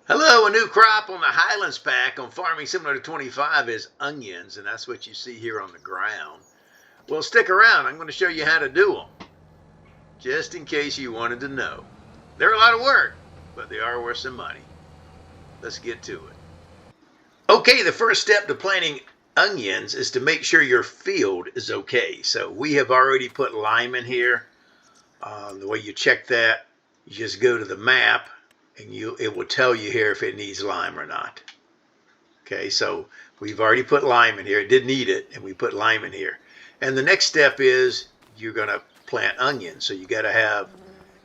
Hello, a new crop on the Highlands Pack on Farming Similar to 25 is onions, and that's what you see here on the ground. Well, stick around. I'm going to show you how to do them, just in case you wanted to know. They're a lot of work, but they are worth some money. Let's get to it. Okay, the first step to planting onions is to make sure your field is okay. So we have already put lime in here. The way you check that, you just go to the map and it will tell you here if it needs lime or not. Okay, so we've already put lime in here. It didn't need it, and we put lime in here. And the next step is you're going to plant onions. So you got to have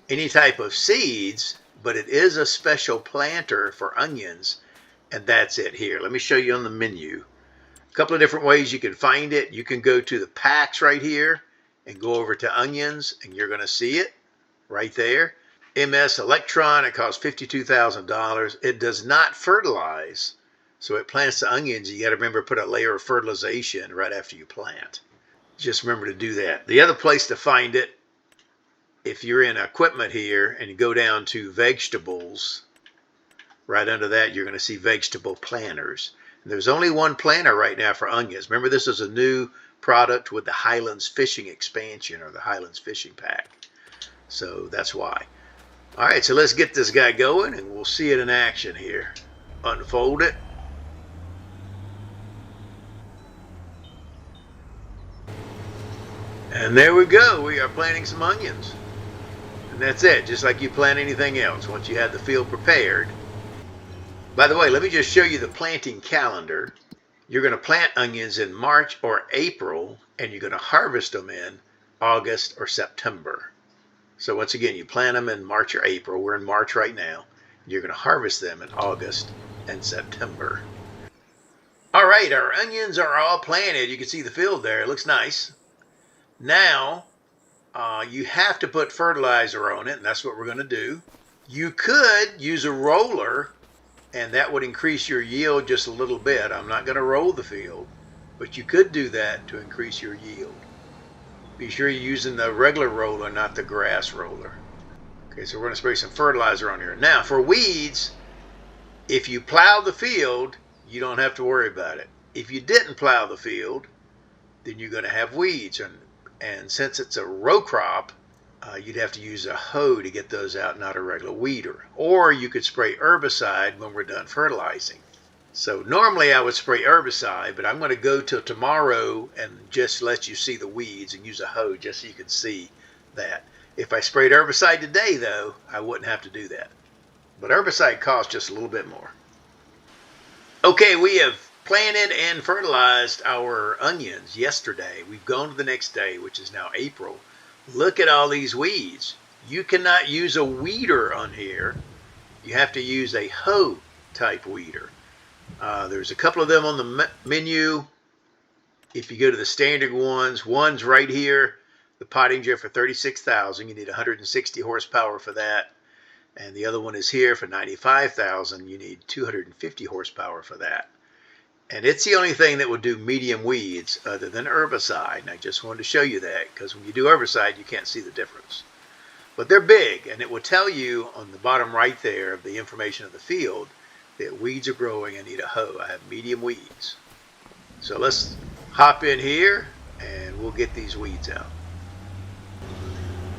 any type of seeds, but it is a special planter for onions, and that's it here. Let me show you on the menu. A couple of different ways you can find it. You can go to the packs right here and go over to onions, and you're going to see it right there. MS Electron, it costs $52,000. It does not fertilize, so it plants the onions. You got to remember to put a layer of fertilization right after you plant. Just remember to do that. The other place to find it, if you're in equipment here and you go down to vegetables, right under that you're going to see vegetable planters. And there's only one planter right now for onions. Remember, this is a new product with the Highlands Fishing expansion, or the Highlands Fishing Pack. So that's why. All right, so let's get this guy going and we'll see it in action here. Unfold it. And there we go. We are planting some onions. And that's it, just like you plant anything else once you have the field prepared. By the way, let me just show you the planting calendar. You're going to plant onions in March or April, and you're going to harvest them in August or September. So once again, you plant them in March or April. We're in March right now. You're going to harvest them in August and September. All right, our onions are all planted. You can see the field there. It looks nice. Now, you have to put fertilizer on it, and that's what we're going to do. You could use a roller, and that would increase your yield just a little bit. I'm not going to roll the field, but you could do that to increase your yield. Be sure you're using the regular roller, not the grass roller. Okay, so we're going to spray some fertilizer on here. Now, for weeds, if you plow the field, you don't have to worry about it. If you didn't plow the field, then you're going to have weeds. And since it's a row crop, you'd have to use a hoe to get those out, not a regular weeder. Or you could spray herbicide when we're done fertilizing. So normally I would spray herbicide, but I'm going to go till tomorrow and just let you see the weeds and use a hoe just so you can see that. If I sprayed herbicide today, though, I wouldn't have to do that. But herbicide costs just a little bit more. Okay, we have planted and fertilized our onions yesterday. We've gone to the next day, which is now April. Look at all these weeds. You cannot use a weeder on here. You have to use a hoe type weeder. There's a couple of them on the menu. If you go to the standard one's right here, the Pottinger for $36,000. You need 160 horsepower for that. And the other one is here for $95,000. You need 250 horsepower for that. And it's the only thing that will do medium weeds other than herbicide. And I just wanted to show you that, because when you do herbicide, you can't see the difference. But they're big, and it will tell you on the bottom right there of the information of the field that weeds are growing and need a hoe. I have medium weeds. So let's hop in here and we'll get these weeds out.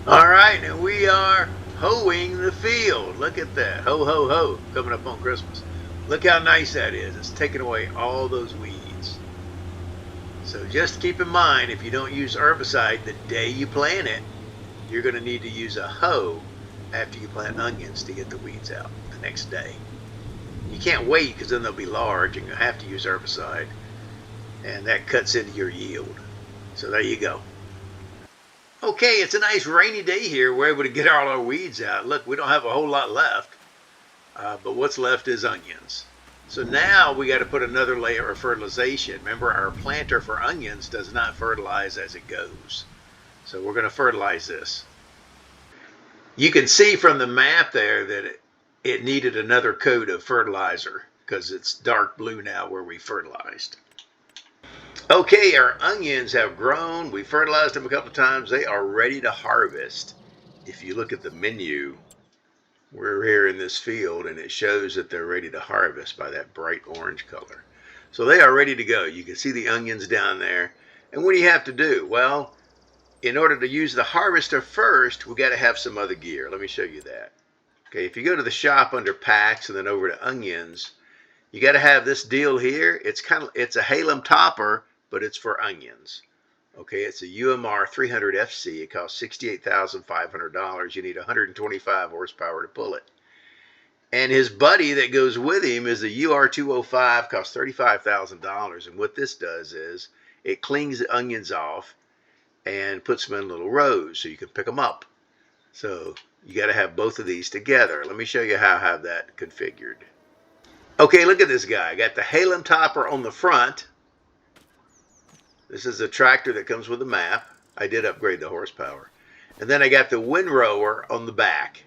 All right, and we are hoeing the field. Look at that. Ho, ho, ho, coming up on Christmas. Look how nice that is. It's taking away all those weeds. So just keep in mind, if you don't use herbicide the day you plant it, you're going to need to use a hoe after you plant onions to get the weeds out the next day. You can't wait, because then they'll be large and you'll have to use herbicide, and that cuts into your yield. So there you go. Okay, it's a nice rainy day here. We're able to get all our weeds out. Look, we don't have a whole lot left, but what's left is onions. So now we got to put another layer of fertilization. Remember, our planter for onions does not fertilize as it goes. So we're going to fertilize this. You can see from the map there that it needed another coat of fertilizer, because it's dark blue now where we fertilized. Okay, our onions have grown. We fertilized them a couple of times. They are ready to harvest. If you look at the menu, We're here in this field, and it shows that they're ready to harvest by that bright orange color. So they are ready to go. You can see the onions down there. And what do you have to do? Well, in order to use the harvester first, we got to have some other gear. Let me show you that. Okay, if you go to the shop under packs and then over to onions, you got to have this deal here. It's a Highlands topper, but it's for onions. Okay, it's a UMR 300 FC. It costs $68,500. You need 125 horsepower to pull it. And his buddy that goes with him is the UR205, costs $35,000. And what this does is it cleans the onions off and puts them in little rows so you can pick them up. So you got to have both of these together. Let me show you how I have that configured. Okay, look at this guy. I got the Highlands topper on the front. This is a tractor that comes with a map. I did upgrade the horsepower. And then I got the windrower on the back.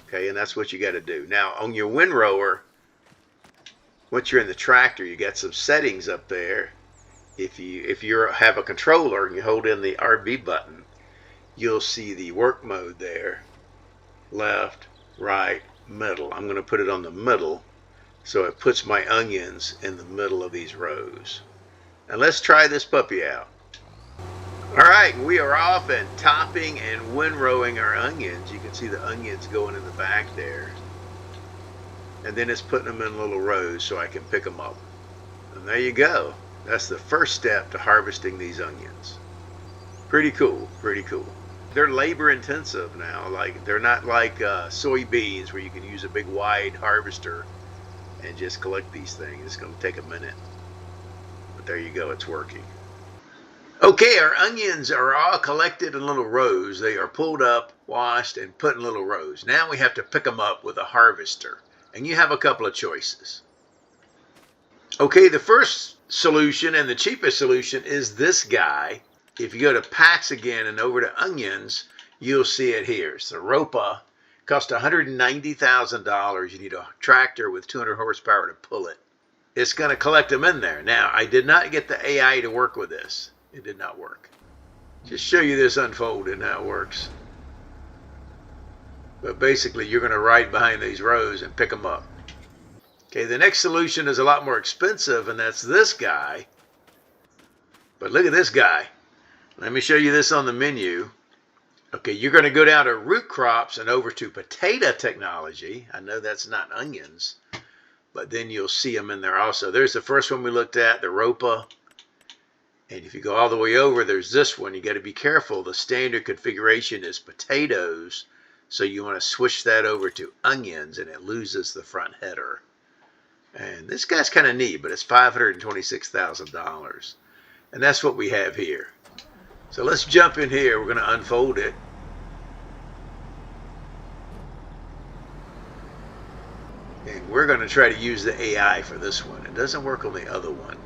Okay, and that's what you got to do. Now, on your windrower, once you're in the tractor, you got some settings up there. If you have a controller and you hold in the RB button, you'll see the work mode there. Left, right, middle. I'm going to put it on the middle, so it puts my onions in the middle of these rows. And let's try this puppy out. Alright, we are off and topping and windrowing our onions. You can see the onions going in the back there. And then it's putting them in little rows so I can pick them up. And there you go. That's the first step to harvesting these onions. Pretty cool, pretty cool. They're labor intensive now. They're not like soybeans where you can use a big wide harvester and just collect these things. It's going to take a minute. But there you go, it's working. Okay, our onions are all collected in little rows. They are pulled up, washed, and put in little rows. Now we have to pick them up with a harvester. And you have a couple of choices. Okay, the first solution and the cheapest solution is this guy. If you go to packs again and over to onions, you'll see it here. It's the Ropa. Cost $190,000. You need a tractor with 200 horsepower to pull it. It's going to collect them in there. Now, I did not get the AI to work with this. It did not work. Just show you this unfold and how it works. But basically, you're going to ride behind these rows and pick them up. Okay, the next solution is a lot more expensive, and that's this guy. But look at this guy. Let me show you this on the menu. Okay, you're going to go down to root crops and over to potato technology. I know that's not onions, but then you'll see them in there also. There's the first one we looked at, the Ropa. And if you go all the way over, there's this one. You got to be careful. The standard configuration is potatoes, so you want to switch that over to onions, and it loses the front header. And this guy's kind of neat, but it's $526,000. And that's what we have here. So let's jump in here. We're going to unfold it. And we're going to try to use the AI for this one. It doesn't work on the other one.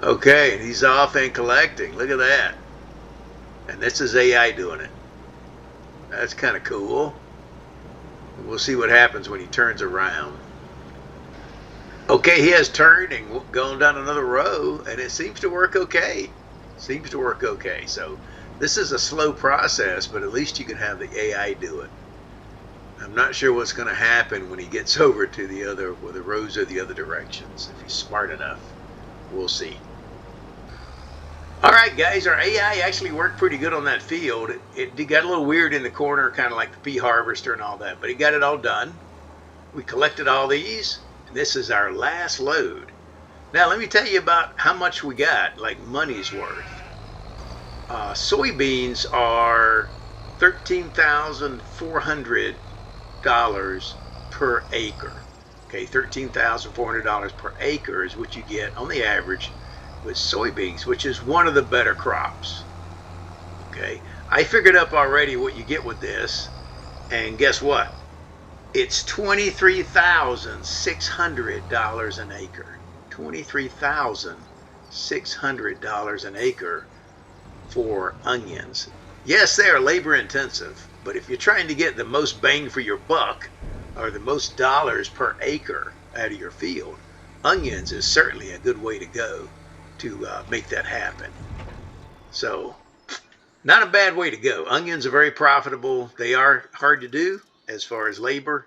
Okay, and he's off and collecting. Look at that. And this is AI doing it. That's kind of cool. We'll see what happens when he turns around. Okay, he has turned and gone down another row, and it seems to work okay. Seems to work okay. So this is a slow process, but at least you can have the AI do it. I'm not sure what's going to happen when he gets over to the other, where the rows are the other directions. If he's smart enough, we'll see. All right, guys, our AI actually worked pretty good on that field. It got a little weird in the corner, kind of like the pea harvester and all that, but it got it all done. We collected all these, and this is our last load. Now, let me tell you about how much we got, like money's worth. Soybeans are $13,400 per acre. Okay, $13,400 per acre is what you get on the average with soybeans, which is one of the better crops. Okay, I figured up already what you get with this, and guess what? It's $23,600 an acre. $23,600 an acre for onions. Yes, they are labor intensive, but if you're trying to get the most bang for your buck, or the most dollars per acre out of your field, onions is certainly a good way to go to make that happen. So, not a bad way to go. Onions are very profitable. They are hard to do, as far as labor.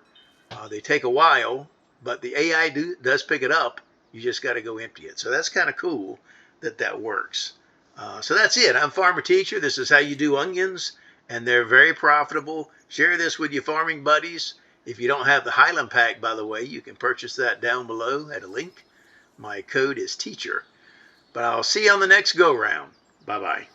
They take a while, but the AI does pick it up. You just got to go empty it. So that's kind of cool that works. So that's it. I'm Farmer Teacher. This is how you do onions, and they're very profitable. Share this with your farming buddies. If you don't have the Highlands Pack, by the way, you can purchase that down below at a link. My code is teacher. But I'll see you on the next go round. Bye-bye.